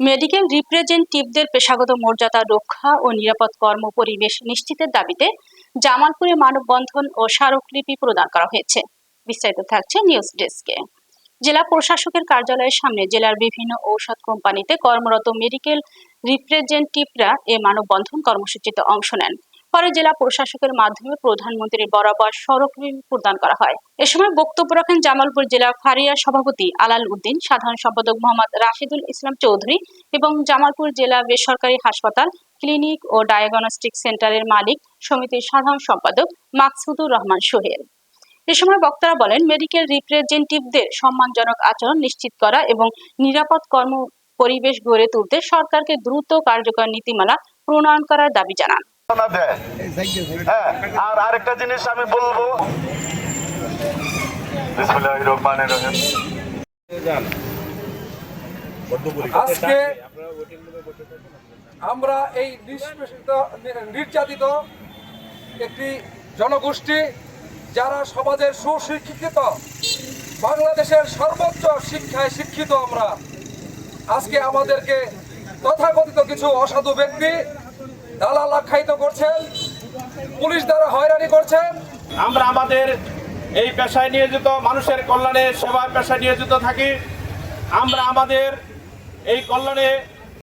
Medical রিপ্রেজেন্টেটিভদের পেশাগত মর্যাদা রক্ষা ও নিরাপদ কর্ম পরিবেশ নিশ্চিতের দাবিতে জামালপুরে মানববন্ধন ও স্মারকলিপি প্রদান করা হয়েছে। বিস্তারিত থাকছে নিউজ ডেস্কে। জেলা প্রশাসকের কার্যালয়ের সামনে জেলার বিভিন্ন ঔষধ কোম্পানিতে কর্মরত মেডিকেল রিপ্রেজেন্টেটিভরা এ মানববন্ধন কর্মসূচিতে অংশ নেন। পরে জেলা প্রশাসকের মাধ্যমে প্রধানমন্ত্রীর বরাবর স্মারকলিপি প্রদান করা হয়। এ সময় বক্তব্য রাখেন জামালপুর জেলা ফারিয়া সভাপতি আলাল উদ্দিন, সাধারণ সম্পাদক মোহাম্মদ রাশিদুল ইসলাম চৌধুরী এবং জামালপুর জেলা বেসরকারি হাসপাতাল, ক্লিনিক ও ডায়াগনস্টিক সেন্টারের মালিক সমিতির সাধারণ সম্পাদক মাকসুদুর রহমান সোহেল। এ সময় বক্তারা বলেন, মেডিকেল রিপ্রেজেন্টেটিভদের সম্মানজনক আচরণ নিশ্চিত করা এবং নিরাপদ কর্ম পরিবেশ গড়ে তুলতে সরকারকে দ্রুত কার্যকর নীতিমালা প্রণয়ন করার দাবি জানান। আর আরেকটা জিনিস আমি বলবো, আজকে আমরা এই নির্যাতিত একটি জনগোষ্ঠী যারা সমাজের সুশিক্ষিত, বাংলাদেশের সর্বোচ্চ শিক্ষায় শিক্ষিত, আমরা আজকে আমাদেরকে তথাকথিত কিছু অসাধু ব্যক্তি দালাল আখ্যায়িত করছেন, পুলিশ দ্বারা হয়রানি করছেন। আমরা আমাদের এই পেশায় নিয়োজিত, মানুষের কল্যাণে সেবা পেশায় নিয়োজিত থাকি। আমরা আমাদের এই কল্যাণে